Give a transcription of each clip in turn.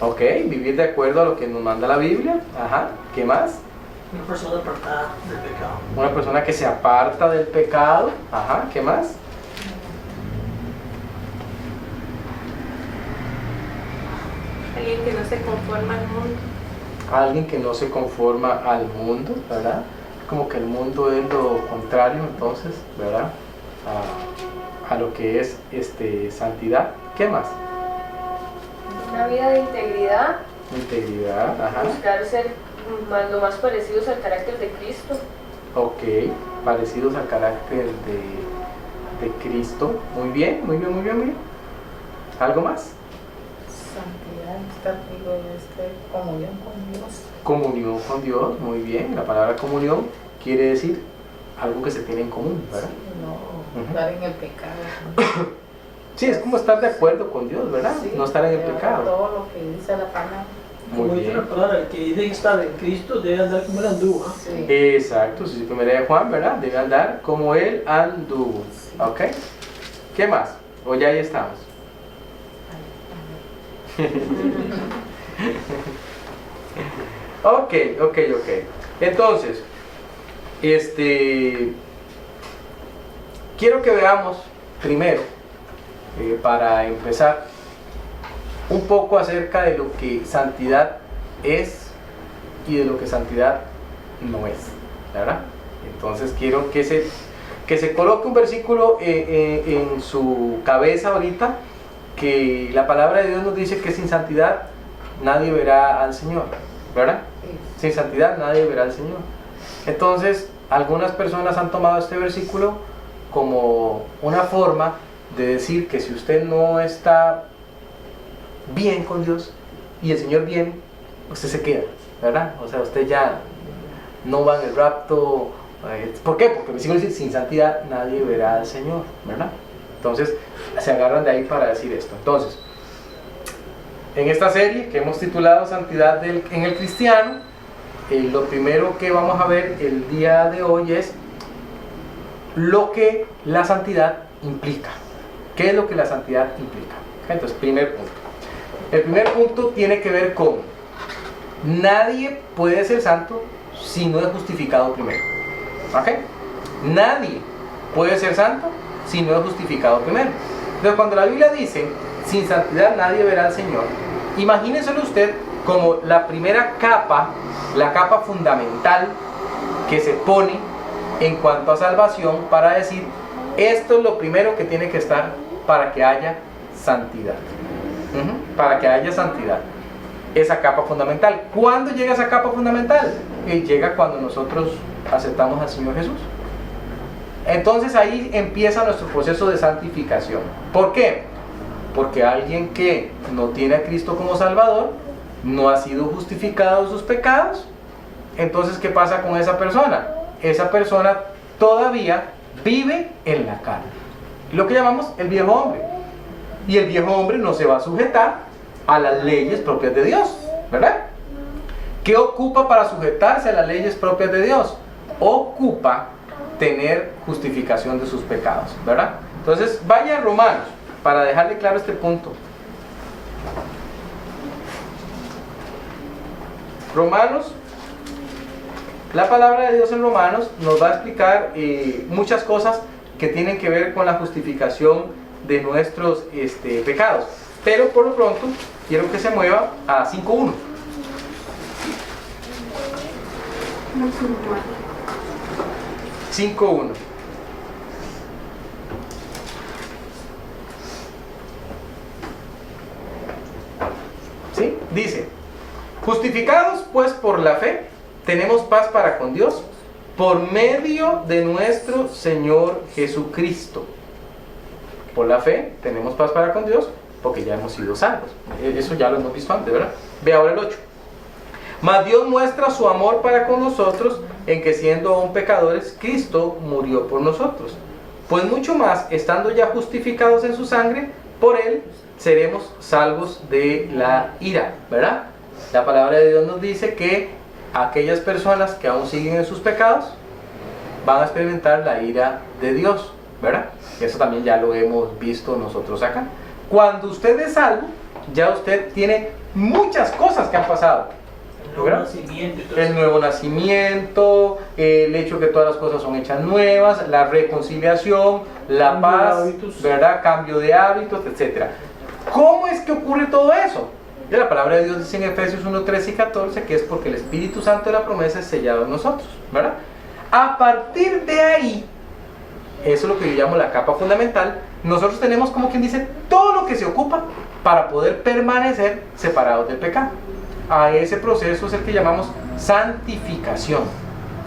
Ok, vivir de acuerdo a lo que nos manda la Biblia. Ajá, ¿qué más? Una persona apartada del pecado. Una persona que se aparta del pecado. Ajá, ¿qué más? Alguien que no se conforma al mundo. Alguien que no se conforma al mundo, ¿verdad? Como que el mundo es lo contrario, entonces, ¿verdad? A lo que es santidad. ¿Qué más? Una vida de integridad, Integridad, ajá. buscar ser lo más parecidos al carácter de Cristo. Ok, parecidos al carácter de Cristo. Muy bien, muy bien, muy bien, muy bien. ¿Algo más? Santidad, estar vivo y comunión con Dios. Comunión con Dios, muy bien. La palabra comunión quiere decir algo que se tiene en común, ¿verdad? No estar en el pecado. Sí, es como estar de acuerdo con Dios, ¿verdad? Sí, No estar en el pero pecado. Todo lo que dice la palabra. Muy Como dice bien. la palabra, el que dice estar en Cristo debe andar como él anduvo. ¿Ah? Sí. Exacto, si primera de Juan, ¿verdad? Debe andar como él anduvo. ¿Ok? ¿Qué más? O ya ahí estamos. Ok. Entonces, quiero que veamos primero, para empezar, un poco acerca de lo que santidad es y de lo que santidad no es, ¿verdad? Entonces quiero que se coloque un versículo en su cabeza ahorita, que la palabra de Dios nos dice que sin santidad nadie verá al Señor, ¿verdad? Sin santidad nadie verá al Señor. Entonces, algunas personas han tomado este versículo como una forma de decir que si usted no está bien con Dios y el Señor bien, usted se queda, ¿verdad? O sea, usted ya no va en el rapto. ¿Por qué? Porque el versículo dice, sin santidad nadie verá al Señor, ¿verdad? Entonces, se agarran de ahí para decir esto. Entonces, en esta serie que hemos titulado Santidad en el Cristiano, lo primero que vamos a ver el día de hoy es lo que la santidad implica. ¿Qué es lo que la santidad implica? Entonces, primer punto. El primer punto tiene que ver con nadie puede ser santo si no es justificado primero. ¿Ok? Nadie puede ser santo si no es justificado primero. Entonces, cuando la Biblia dice, sin santidad nadie verá al Señor, imagínenselo usted como la primera capa, la capa fundamental que se pone en cuanto a salvación para decir, esto es lo primero que tiene que estar para que haya santidad. Para que haya santidad. Esa capa fundamental. ¿Cuándo llega esa capa fundamental? Llega cuando nosotros aceptamos al Señor Jesús. Entonces ahí empieza nuestro proceso de santificación. ¿Por qué? Porque alguien que no tiene a Cristo como Salvador, no ha sido justificado de sus pecados. Entonces, ¿qué pasa con esa persona? Esa persona todavía vive en la carne. Lo que llamamos el viejo hombre. Y el viejo hombre no se va a sujetar a las leyes propias de Dios, ¿verdad? ¿Qué ocupa para sujetarse a las leyes propias de Dios? Ocupa tener justificación de sus pecados, ¿verdad? Entonces, vaya a Romanos, para dejarle claro este punto. Romanos, la palabra de Dios en Romanos nos va a explicar muchas cosas que tienen que ver con la justificación de nuestros pecados. Pero por lo pronto, quiero que se mueva a 5.1. No es normal. 5.1. ¿Sí? Dice, justificados pues por la fe, tenemos paz para con Dios, por medio de nuestro Señor Jesucristo. Por la fe tenemos paz para con Dios, porque ya hemos sido salvos. Eso ya lo hemos visto antes, ¿verdad? Ve ahora el 8. Mas Dios muestra su amor para con nosotros, en que siendo aún pecadores, Cristo murió por nosotros. Pues mucho más, estando ya justificados en su sangre, por Él seremos salvos de la ira, ¿verdad? La palabra de Dios nos dice que aquellas personas que aún siguen en sus pecados van a experimentar la ira de Dios, ¿verdad? Eso también ya lo hemos visto nosotros acá. Cuando usted es salvo, ya usted tiene muchas cosas que han pasado. El nuevo nacimiento y todo El eso. nuevo nacimiento, el hecho que todas las cosas son hechas nuevas, la reconciliación, la Cambio de paz, hábitos. ¿verdad? Cambio de hábitos, etc. ¿Cómo es que ocurre todo eso? Y la palabra de Dios dice en Efesios 1, 13 y 14 que es porque el Espíritu Santo de la promesa es sellado en nosotros, ¿verdad? A partir de ahí, eso es lo que yo llamo la capa fundamental, nosotros tenemos, como quien dice, todo lo que se ocupa para poder permanecer separados del pecado. A ese proceso es el que llamamos santificación.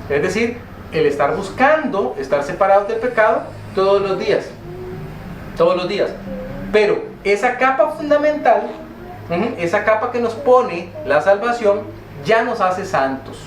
Es decir, el estar buscando, estar separados del pecado todos los días. Todos los días. Pero esa capa fundamental, esa capa que nos pone la salvación, ya nos hace santos.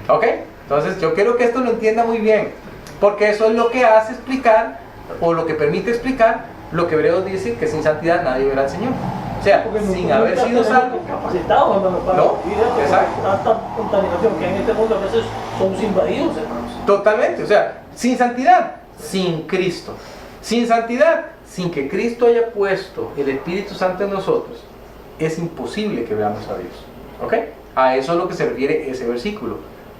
¿Ok? Entonces yo quiero que esto lo entienda muy bien, porque eso es lo que hace explicar, o lo que permite explicar, lo que Hebreos dice, que sin santidad nadie verá al Señor. O sea, Porque sin nosotros haber ya sido tenemos salvo. capacitados, hermano, para No, vivir esto, exacto. porque tanta contaminación que hay en este mundo, a veces somos invadidos, hermanos. Totalmente, o sea, sin santidad, sin Cristo. Sin santidad, sin que Cristo haya puesto el Espíritu Santo en nosotros, es imposible que veamos a Dios. ¿Ok? A eso es lo que se refiere ese versículo.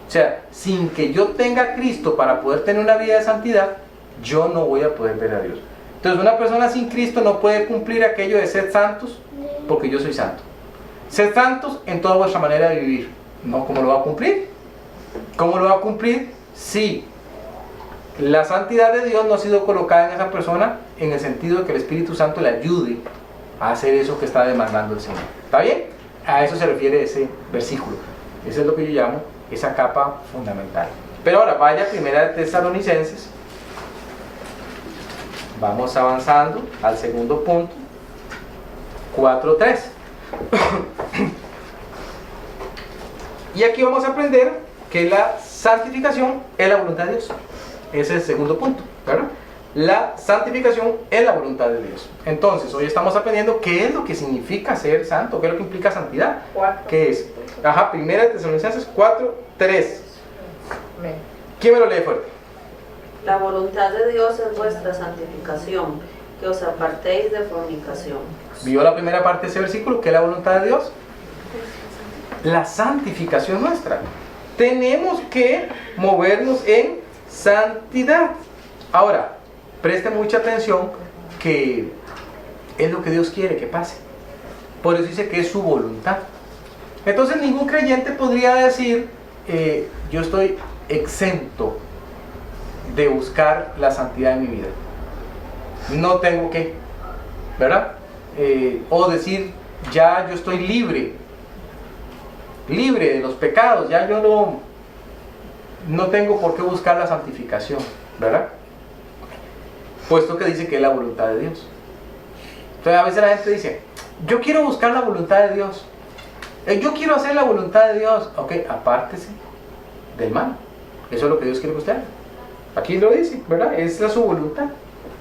O sea, sin que yo tenga a Cristo para poder tener una vida de santidad, yo no voy a poder ver a Dios. Entonces, una persona sin Cristo no puede cumplir aquello de ser santos, porque yo soy santo. Sed santos en toda vuestra manera de vivir. No, ¿cómo lo va a cumplir? ¿Cómo lo va a cumplir? Sí. La santidad de Dios no ha sido colocada en esa persona en el sentido de que el Espíritu Santo le ayude a hacer eso que está demandando el Señor. ¿Está bien? A eso se refiere ese versículo. Eso es lo que yo llamo esa capa fundamental. Pero ahora vaya a Primera de Tesalonicenses. Vamos avanzando al segundo punto. 4:3. Y aquí vamos a aprender que la santificación es la voluntad de Dios. Ese es el segundo punto, ¿verdad? La santificación es la voluntad de Dios. Entonces, hoy estamos aprendiendo qué es lo que significa ser santo, qué es lo que implica santidad. ¿Qué es? Ajá, Primera de Tesalonicenses 4:3. Amén. ¿Quién me lo lee fuerte? La voluntad de Dios es vuestra santificación, que os apartéis de fornicación. ¿Vio la primera parte de ese versículo? ¿Qué es la voluntad de Dios? La santificación nuestra. Tenemos que movernos en santidad. Ahora, preste mucha atención que es lo que Dios quiere que pase. Por eso dice que es su voluntad. Entonces ningún creyente podría decir, yo estoy exento de buscar la santidad en mi vida. No tengo que, ¿verdad? O decir, ya yo estoy libre de los pecados, ya yo no tengo por qué buscar la santificación, ¿verdad? Puesto que dice que es la voluntad de Dios. Entonces a veces la gente dice, yo quiero buscar la voluntad de Dios, yo quiero hacer la voluntad de Dios. Ok, apártese del mal. Eso es lo que Dios quiere que usted haga. Aquí lo dice, ¿verdad? Esa es su voluntad.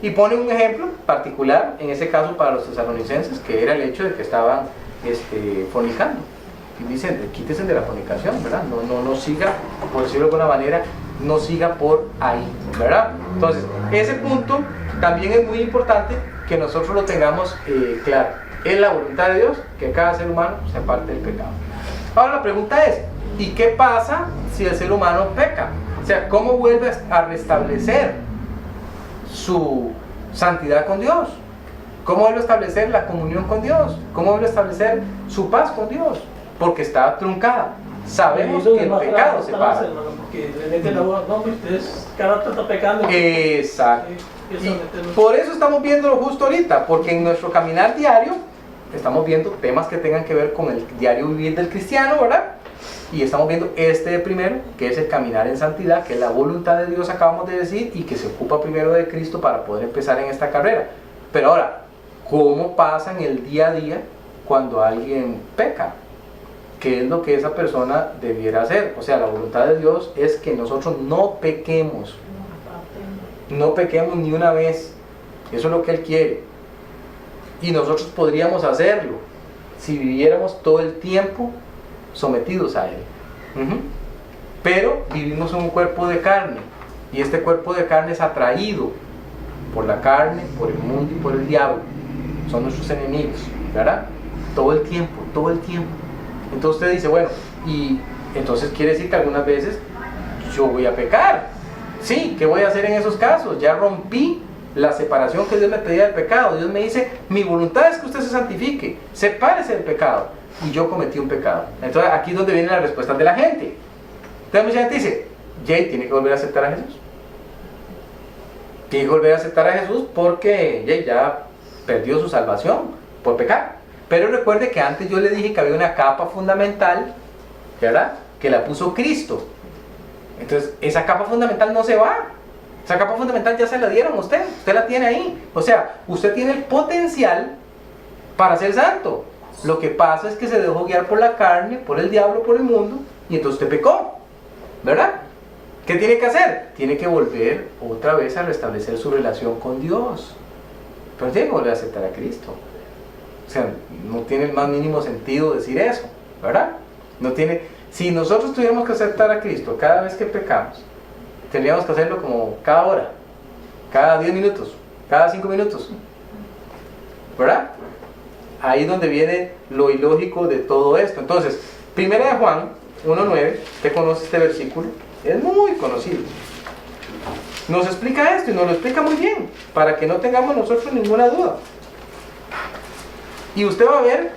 Y pone un ejemplo particular, en ese caso para los tesalonicenses, que era el hecho de que estaban fornicando. Y dicen, quítese de la fornicación, ¿verdad? No siga, por decirlo de alguna manera, no siga por ahí, ¿verdad? Entonces, ese punto también es muy importante que nosotros lo tengamos claro. Es la voluntad de Dios que cada ser humano se aparte del pecado. Ahora la pregunta es, ¿y qué pasa si el ser humano peca? O sea, ¿cómo vuelve a restablecer su santidad con Dios? ¿Cómo vuelve a establecer la comunión con Dios? ¿Cómo vuelve a establecer su paz con Dios? Porque está truncada. Sabemos que el pecado separa. Porque le meten la voz, no, ustedes cada rato está pecando. Exacto. Y eso Y meternos- por eso estamos viéndolo justo ahorita, porque en nuestro caminar diario estamos viendo temas que tengan que ver con el diario vivir del cristiano, ¿verdad? Y estamos viendo de primero, que es el caminar en santidad, que es la voluntad de Dios, acabamos de decir, y que se ocupa primero de Cristo para poder empezar en esta carrera. Pero ahora, ¿cómo pasa en el día a día cuando alguien peca? ¿Qué es lo que esa persona debiera hacer? O sea, la voluntad de Dios es que nosotros no pequemos. No pequemos ni una vez. Eso es lo que Él quiere. Y nosotros podríamos hacerlo si viviéramos todo el tiempo sometidos a Él. Pero vivimos en un cuerpo de carne. Y este cuerpo de carne es atraído por la carne, por el mundo y por el diablo. Son nuestros enemigos, ¿verdad? todo el tiempo, todo el tiempo. Entonces usted dice, bueno, y entonces quiere decir que algunas veces yo voy a pecar. Sí, ¿qué voy a hacer en esos casos? Ya rompí la separación que Dios me pedía del pecado. Dios me dice, mi voluntad es que usted se santifique, sepárese del pecado. Y yo cometí un pecado. Entonces aquí es donde vienen las respuestas de la gente. Entonces mucha gente dice, Jay tiene que volver a aceptar a Jesús. Tiene que volver a aceptar a Jesús porque Jay ya perdió su salvación por pecar. Pero recuerde que antes yo le dije que había una capa fundamental, ¿verdad? Que la puso Cristo. Entonces esa capa fundamental no se va. Esa capa fundamental ya se la dieron a usted. Usted la tiene ahí. O sea, usted tiene el potencial para ser santo. Lo que pasa es que se dejó guiar por la carne, por el diablo, por el mundo, y entonces usted pecó, ¿verdad? ¿Qué tiene que hacer? Tiene que volver otra vez a restablecer su relación con Dios. Pero tiene que volver a aceptar a Cristo. O sea, no tiene el más mínimo sentido decir eso, ¿verdad? No tiene... Si nosotros tuviéramos que aceptar a Cristo cada vez que pecamos, tendríamos que hacerlo como cada hora, cada 10 minutos, cada 5 minutos, ¿verdad? Ahí es donde viene lo ilógico de todo esto. Entonces, 1 de Juan 1:9, ¿usted conoce este versículo? Es muy conocido. Nos explica esto y nos lo explica muy bien, para que no tengamos nosotros ninguna duda. Y usted va a ver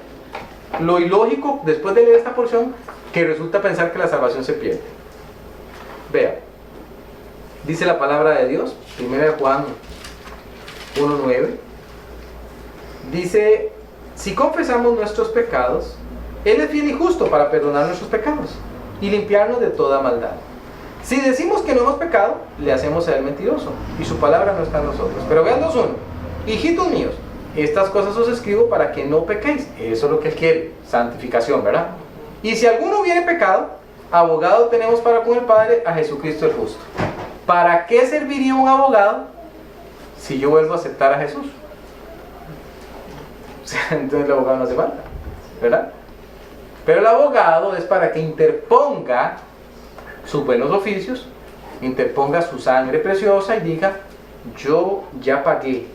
lo ilógico, después de leer esta porción, que resulta pensar que la salvación se pierde. Vea, dice la palabra de Dios, 1 de Juan 1:9, dice, si confesamos nuestros pecados, Él es fiel y justo para perdonar nuestros pecados y limpiarnos de toda maldad. Si decimos que no hemos pecado, le hacemos a Él mentiroso y su palabra no está en nosotros. Pero vean 2:1, hijitos míos, estas cosas os escribo para que no pequéis. Eso es lo que Él quiere, santificación, ¿verdad? Y si alguno hubiere pecado, abogado tenemos para con el Padre, a Jesucristo el justo. ¿Para qué serviría un abogado si yo vuelvo a aceptar a Jesús? O sea, entonces el abogado no hace falta, ¿verdad? Pero el abogado es para que interponga sus buenos oficios, interponga su sangre preciosa y diga, yo ya pagué,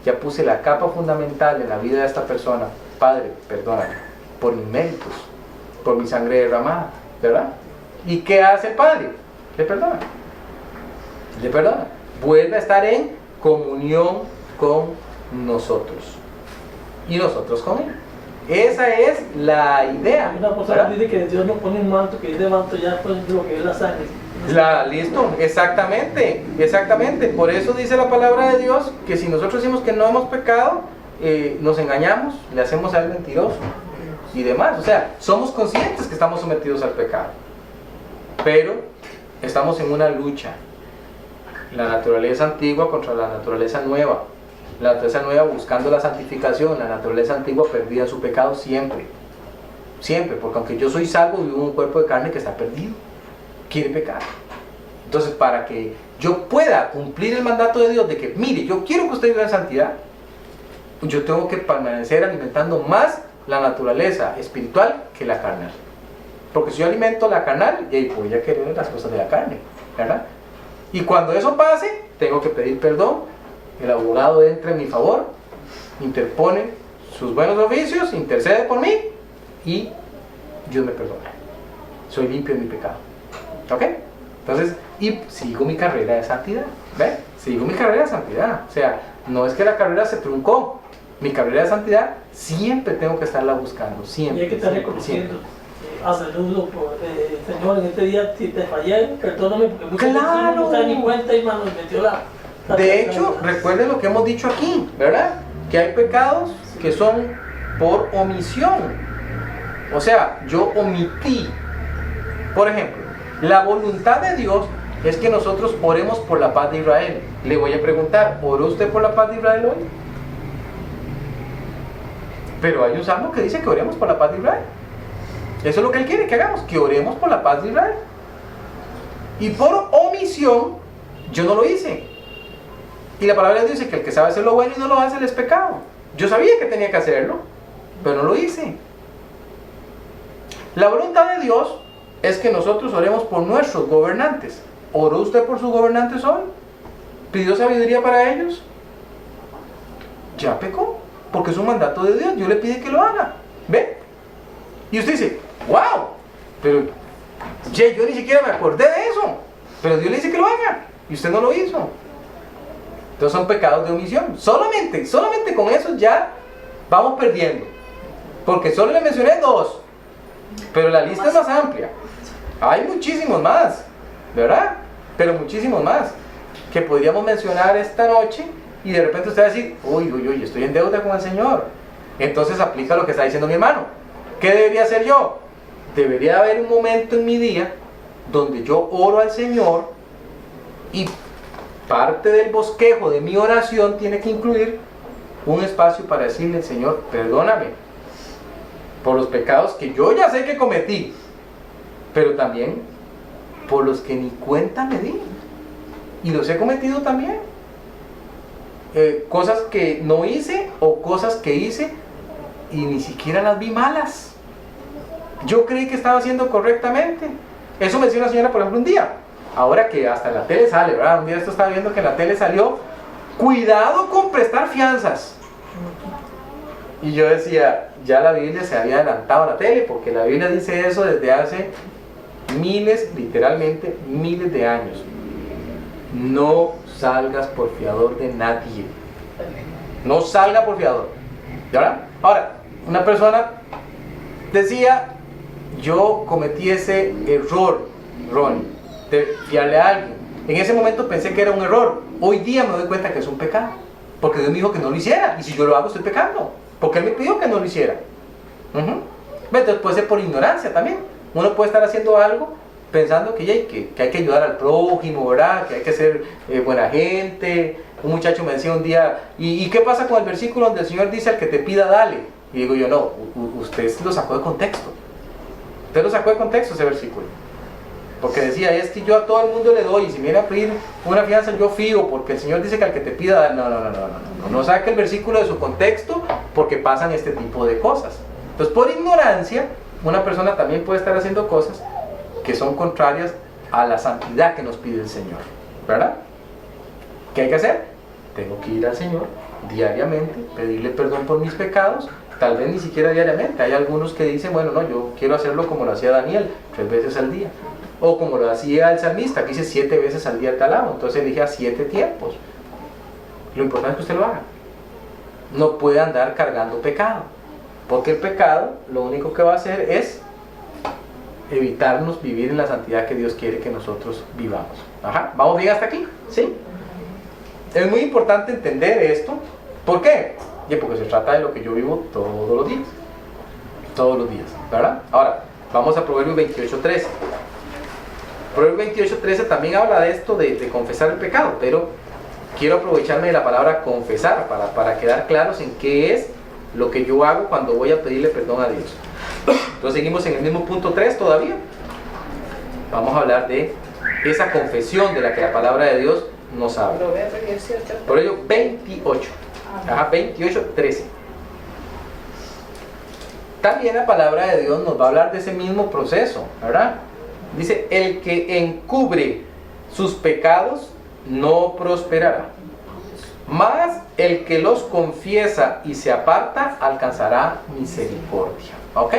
ya puse la capa fundamental en la vida de esta persona. Padre, perdóname por mis méritos, por mi sangre derramada, ¿verdad? ¿Y qué hace el Padre? Le perdona. Le perdona. Vuelve a estar en comunión con nosotros. Y nosotros con Él. Esa es la idea. Una persona dice que Dios nos pone un manto, que ese manto ya pues lo que es la sangre. Listo, exactamente, exactamente. Por eso dice la palabra de Dios que si nosotros decimos que no hemos pecado, nos engañamos, le hacemos a Él mentiroso y demás. O sea, somos conscientes que estamos sometidos al pecado, pero estamos en una lucha. La naturaleza antigua contra la naturaleza nueva. La naturaleza nueva buscando la santificación, la naturaleza antigua perdida en su pecado siempre. Siempre, porque aunque yo soy salvo, vivo en un cuerpo de carne que está perdido. Quiere pecar. Entonces, para que yo pueda cumplir el mandato de Dios de que, mire, yo quiero que usted viva en santidad, yo tengo que permanecer alimentando más la naturaleza espiritual que la carnal. Porque si yo alimento la carnal, ya voy a querer las cosas de la carne, ¿verdad? Y cuando eso pase, tengo que pedir perdón. El abogado entra en mi favor, interpone sus buenos oficios, intercede por mí y Dios me perdona. Soy limpio de mi pecado. ¿Ok? Entonces, y sigo mi carrera de santidad. ¿Ve? Sigo mi carrera de santidad. O sea, no es que la carrera se truncó. Mi carrera de santidad siempre tengo que estarla buscando. Siempre. Y hay que estar siempre, reconociendo. siempre. A saludo, Señor, en este día si te fallé, perdóname porque muchas ¡Claro! veces no se dan ni cuenta y nos metió la De hecho, recuerden lo que hemos dicho aquí, ¿verdad? Que hay pecados que son por omisión. O sea, yo omití. Por ejemplo, la voluntad de Dios es que nosotros oremos por la paz de Israel. Le voy a preguntar, ¿oró usted por la paz de Israel hoy? Pero hay un salmo que dice que oremos por la paz de Israel. Eso es lo que Él quiere que hagamos, que oremos por la paz de Israel. Y por omisión, yo no lo hice. Y la palabra de Dios dice que el que sabe hacer lo bueno y no lo hace, le es pecado. Yo sabía que tenía que hacerlo, pero no lo hice. La voluntad de Dios es que nosotros oremos por nuestros gobernantes. ¿Oró usted por sus gobernantes hoy? ¿Pidió sabiduría para ellos? Ya pecó, porque es un mandato de Dios. Dios le pide que lo haga. ¿Ve? Y usted dice, wow, pero che, yo ni siquiera me acordé de eso, pero Dios le dice que lo haga y usted no lo hizo. Entonces son pecados de omisión. Solamente con eso ya vamos perdiendo, porque solo le mencioné 2, pero la lista es más amplia. Hay muchísimos más, ¿verdad? Pero muchísimos más que podríamos mencionar esta noche, y de repente usted va a decir, uy, estoy en deuda con el Señor. Entonces aplica lo que está diciendo mi hermano. ¿Qué debería hacer yo? Debería haber un momento en mi día donde yo oro al Señor, y parte del bosquejo de mi oración tiene que incluir un espacio para decirle al Señor, perdóname por los pecados que yo ya sé que cometí, pero también por los que ni cuenta me di, y los he cometido también. Cosas que no hice o cosas que hice y ni siquiera las vi malas. Yo creí que estaba haciendo correctamente. Eso me decía una señora, por ejemplo, un día, ahora que hasta en la tele sale, ¿verdad? Un día esto estaba viendo que en la tele salió, cuidado con prestar fianzas. Y yo decía, ya la Biblia se había adelantado a la tele, porque la Biblia dice eso desde hace miles, literalmente miles de años. No salgas por fiador de nadie. No salga por fiador, ¿verdad? Ahora, una persona decía, yo cometí ese error, Ronnie, de fiarle a alguien. En ese momento pensé que era un error. Hoy día me doy cuenta que es un pecado, porque Dios me dijo que no lo hiciera, y si yo lo hago estoy pecando, porque Él me pidió que no lo hiciera. Entonces puede ser por ignorancia también. Uno puede estar haciendo algo pensando que hay que ayudar al prójimo, ¿verdad? Que hay que ser buena gente. Un muchacho me decía un día, ¿y qué pasa con el versículo donde el Señor dice al que te pida dale? Y digo yo, no, usted lo sacó de contexto. Usted lo sacó de contexto ese versículo. Porque decía, es que yo a todo el mundo le doy, y si me viene a pedir una fianza yo fío, porque el Señor dice que al que te pida dale. No saque el versículo de su contexto, porque pasan este tipo de cosas. Entonces, por ignorancia, una persona también puede estar haciendo cosas que son contrarias a la santidad que nos pide el Señor, ¿verdad? ¿Qué hay que hacer? Tengo que ir al Señor diariamente, pedirle perdón por mis pecados, tal vez ni siquiera diariamente. Hay algunos que dicen, bueno, no, yo quiero hacerlo como lo hacía Daniel, 3 veces al día, o como lo hacía el salmista, que dice 7 veces al día te alabo, entonces elige a 7 tiempos. Lo importante es que usted lo haga. No puede andar cargando pecado, porque el pecado lo único que va a hacer es evitarnos vivir en la santidad que Dios quiere que nosotros vivamos. ¿Vamos bien hasta aquí? ¿Sí? Es muy importante entender esto. ¿Por qué? Porque se trata de lo que yo vivo todos los días. Todos los días, ¿verdad? Ahora, vamos a Proverbios 28:13. Proverbios 28:13 también habla de esto de confesar el pecado, pero quiero aprovecharme de la palabra confesar para quedar claros en qué es lo que yo hago cuando voy a pedirle perdón a Dios. Entonces seguimos en el mismo punto 3 todavía. Vamos a hablar de esa confesión de la que la palabra de Dios nos habla. Proverbios 28. 28:13. También la palabra de Dios nos va a hablar de ese mismo proceso, ¿verdad? Dice, el que encubre sus pecados no prosperará, mas el que los confiesa y se aparta alcanzará misericordia. ¿Ok?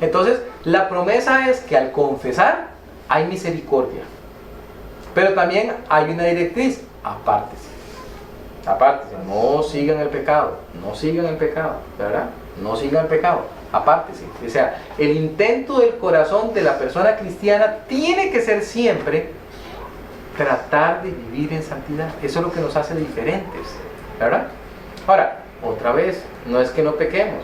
Entonces, la promesa es que al confesar hay misericordia. Pero también hay una directriz, apártese. Apártese, no sigan el pecado, ¿verdad? No sigan el pecado, apártese. O sea, el intento del corazón de la persona cristiana tiene que ser siempre tratar de vivir en santidad. Eso es lo que nos hace diferentes, ¿verdad? Ahora, otra vez, no es que no pequemos,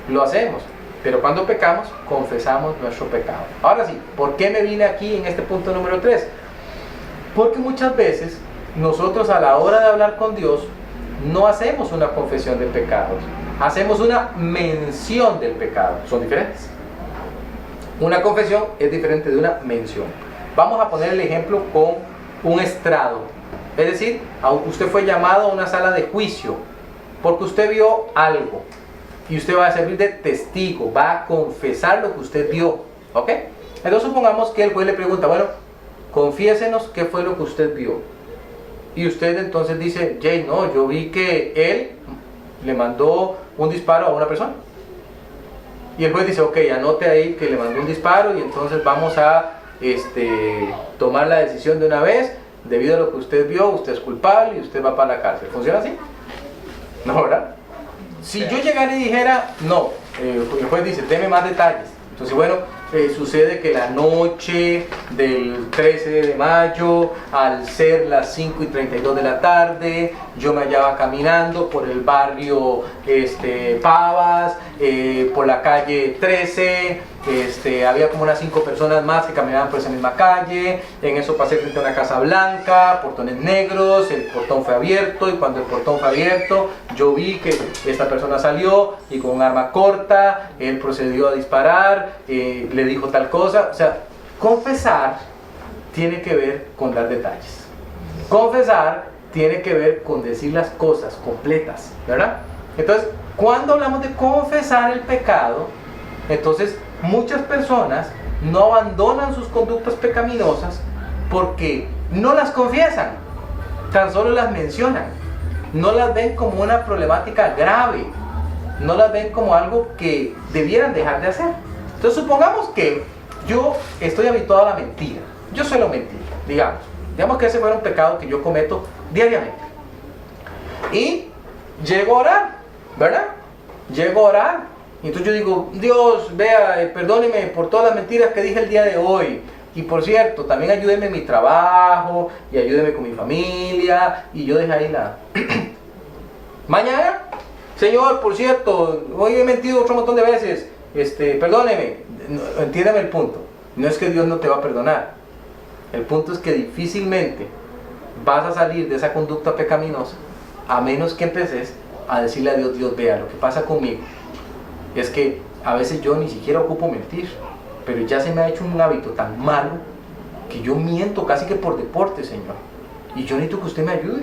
lo hacemos, pero cuando pecamos, confesamos nuestro pecado. Ahora sí, ¿por qué me vine aquí en este punto número 3? Porque muchas veces nosotros a la hora de hablar con Dios no hacemos una confesión de pecados, hacemos una mención del pecado. Son diferentes. Una confesión es diferente de una mención. Vamos a poner el ejemplo con un estrado. Es decir, usted fue llamado a una sala de juicio porque usted vio algo y usted va a servir de testigo, va a confesar lo que usted vio. ¿Ok? Entonces supongamos que el juez le pregunta, bueno, confiésenos qué fue lo que usted vio. Y usted entonces dice, Jay, no, yo vi que él le mandó un disparo a una persona. Y el juez dice, ok, anote ahí que le mandó un disparo y entonces vamos a tomar la decisión de una vez. Debido a lo que usted vio, usted es culpable y usted va para la cárcel. ¿Funciona así? No, ¿verdad? Si yo llegara y dijera, no, el juez dice, deme más detalles. Entonces, bueno, sucede que la noche del 13 de mayo, al ser las 5:32 de la tarde, yo me hallaba caminando por el barrio Pavas, por la calle 13, había como unas 5 personas más que caminaban por esa misma calle. En eso pasé frente a una casa blanca, portones negros, el portón fue abierto, y cuando el portón fue abierto, yo vi que esta persona salió y con un arma corta, él procedió a disparar, le dijo tal cosa. O sea, confesar tiene que ver con dar detalles. Confesar tiene que ver con decir las cosas completas, ¿verdad? Entonces, cuando hablamos de confesar el pecado, entonces muchas personas no abandonan sus conductas pecaminosas porque no las confiesan, tan solo las mencionan, no las ven como una problemática grave, no las ven como algo que debieran dejar de hacer. Entonces, supongamos que yo estoy habituado a la mentira, yo suelo mentir, digamos que ese fuera un pecado que yo cometo diariamente, y llego a orar, ¿verdad? Llego a orar, y entonces yo digo, Dios, vea, perdóneme por todas las mentiras que dije el día de hoy, y por cierto, también ayúdeme en mi trabajo, y ayúdeme con mi familia, y yo dejé ahí la... Mañana, Señor, por cierto, hoy he mentido otro montón de veces, perdóneme. Entiéndame el punto, no es que Dios no te va a perdonar, el punto es que difícilmente vas a salir de esa conducta pecaminosa a menos que empeces a decirle a Dios, Dios, vea, lo que pasa conmigo es que a veces yo ni siquiera ocupo mentir, pero ya se me ha hecho un hábito tan malo que yo miento casi que por deporte, Señor, y yo necesito que usted me ayude,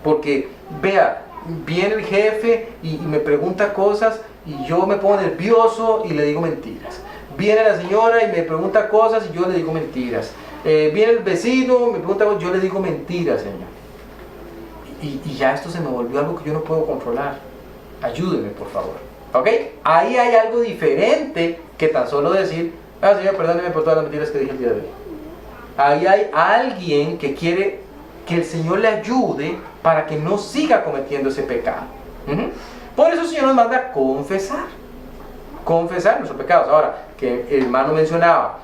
porque vea, viene el jefe y me pregunta cosas y yo me pongo nervioso y le digo mentiras. Viene la señora y me pregunta cosas y yo le digo mentiras. Viene el vecino, me pregunta cosas, yo le digo mentiras, Señor. Y ya esto se me volvió algo que yo no puedo controlar. Ayúdeme, por favor. ¿Ok? Ahí hay algo diferente que tan solo decir, Señor, perdóneme por todas las mentiras que dije el día de hoy. Ahí hay alguien que quiere que el Señor le ayude para que no siga cometiendo ese pecado. Por eso el Señor nos manda a confesar nuestros pecados. Ahora, que el hermano mencionaba,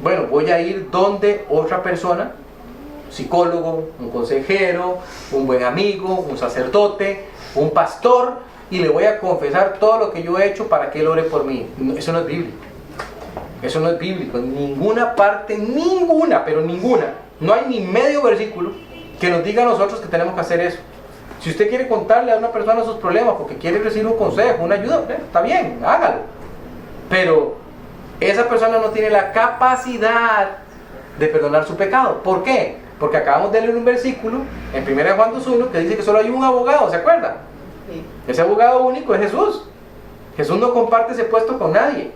bueno, voy a ir donde otra persona, un psicólogo, un consejero, un buen amigo, un sacerdote, un pastor, y le voy a confesar todo lo que yo he hecho para que él ore por mí. Eso no es bíblico. Eso no es bíblico. En ninguna parte, pero ninguna, no hay ni medio versículo que nos diga a nosotros que tenemos que hacer eso. Si usted quiere contarle a una persona sus problemas porque quiere recibir un consejo, una ayuda, está bien, hágalo. Pero esa persona no tiene la capacidad de perdonar su pecado. ¿Por qué? Porque acabamos de leer un versículo en 1 Juan 2:1 que dice que solo hay un abogado, ¿se acuerda? Sí. Ese abogado único es Jesús. Jesús no comparte ese puesto con nadie.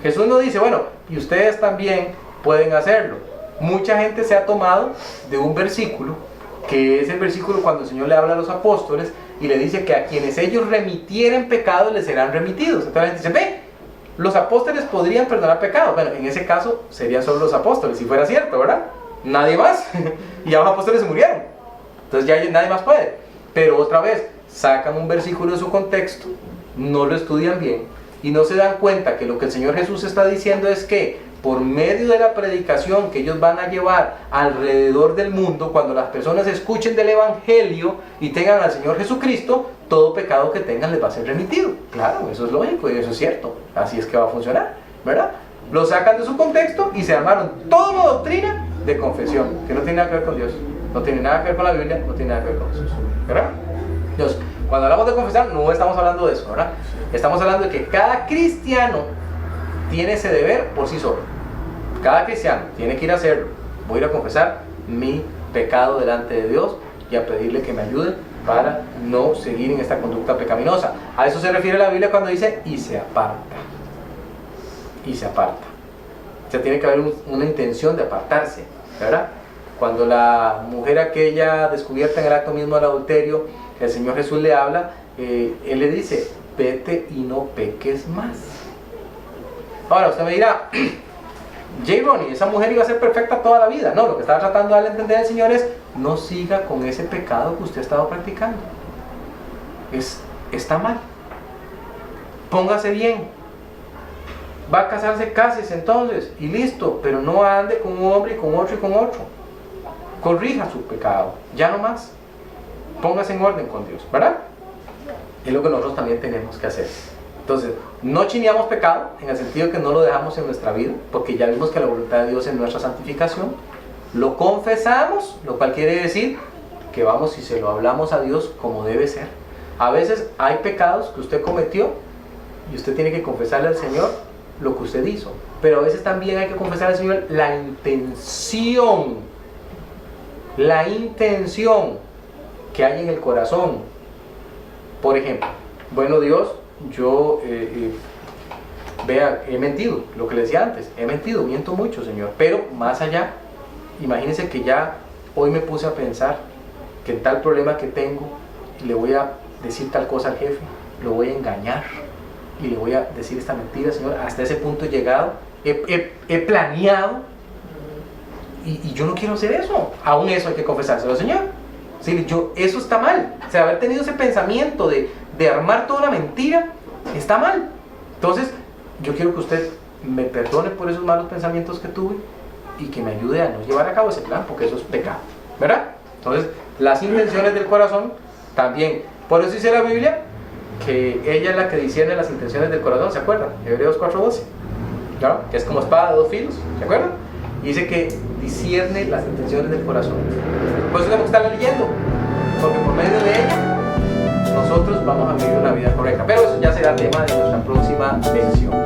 Jesús no dice, bueno, y ustedes también pueden hacerlo. Mucha gente se ha tomado de un versículo, que es el versículo cuando el Señor le habla a los apóstoles y le dice que a quienes ellos remitieren pecados les serán remitidos. Entonces la gente dice, ve, los apóstoles podrían perdonar pecados. Bueno, en ese caso serían solo los apóstoles, si fuera cierto, ¿verdad? Nadie más. Y ya los apóstoles se murieron. Entonces ya nadie más puede. Pero otra vez, sacan un versículo de su contexto, no lo estudian bien y no se dan cuenta que lo que el Señor Jesús está diciendo es que por medio de la predicación que ellos van a llevar alrededor del mundo, cuando las personas escuchen del Evangelio y tengan al Señor Jesucristo, todo pecado que tengan les va a ser remitido. Claro, eso es lógico y eso es cierto. Así es que va a funcionar, ¿verdad? Lo sacan de su contexto y se armaron toda una doctrina de confesión, que no tiene nada que ver con Dios, no tiene nada que ver con la Biblia, no tiene nada que ver con Jesús, ¿verdad? Entonces, cuando hablamos de confesar, no estamos hablando de eso, ¿verdad? Estamos hablando de que cada cristiano tiene ese deber por sí solo. Cada cristiano tiene que ir a hacerlo. Voy a ir a confesar mi pecado delante de Dios y a pedirle que me ayude para no seguir en esta conducta pecaminosa. A eso se refiere la Biblia cuando dice y se aparta. Y se aparta. O sea, tiene que haber una intención de apartarse, ¿verdad? Cuando la mujer aquella descubierta en el acto mismo del adulterio, el Señor Jesús le habla, Él le dice, vete y no peques más. Ahora usted me dirá, J. Ronnie, esa mujer iba a ser perfecta toda la vida. No, lo que estaba tratando de darle a entender al Señor es, no siga con ese pecado que usted ha estado practicando. Está mal. Póngase bien. Va a casarse, cásese entonces y listo, pero no ande con un hombre y con otro y con otro. Corrija su pecado, ya no más. Póngase en orden con Dios, ¿verdad? Es lo que nosotros también tenemos que hacer. Entonces, no chineamos pecado en el sentido que no lo dejamos en nuestra vida, porque ya vimos que la voluntad de Dios es nuestra santificación. Lo confesamos, lo cual quiere decir que vamos y se lo hablamos a Dios como debe ser. A veces hay pecados que usted cometió y usted tiene que confesarle al Señor lo que usted hizo, pero a veces también hay que confesar al Señor la intención que hay en el corazón. Por ejemplo, bueno Dios, yo vea, he mentido, lo que le decía antes, he mentido, miento mucho, Señor, pero más allá, imagínense que ya hoy me puse a pensar que tal problema que tengo, le voy a decir tal cosa al jefe, lo voy a engañar y le voy a decir esta mentira, Señor, hasta ese punto he llegado, he planeado y yo no quiero hacer eso. Aún eso hay que confesárselo al Señor. Sí, eso está mal. O sea, haber tenido ese pensamiento de armar toda una mentira está mal. Entonces yo quiero que usted me perdone por esos malos pensamientos que tuve y que me ayude a no llevar a cabo ese plan, porque eso es pecado, ¿verdad? Entonces las intenciones del corazón también. Por eso dice la Biblia que ella es la que discierne las intenciones del corazón, ¿se acuerdan? Hebreos 4:12, ¿no? Que es como espada de dos filos, ¿se acuerdan? Y dice que discierne las intenciones del corazón. Por eso tenemos que estarla leyendo, porque por medio de ella nosotros vamos a vivir una vida correcta. Pero eso ya será tema de nuestra próxima lección.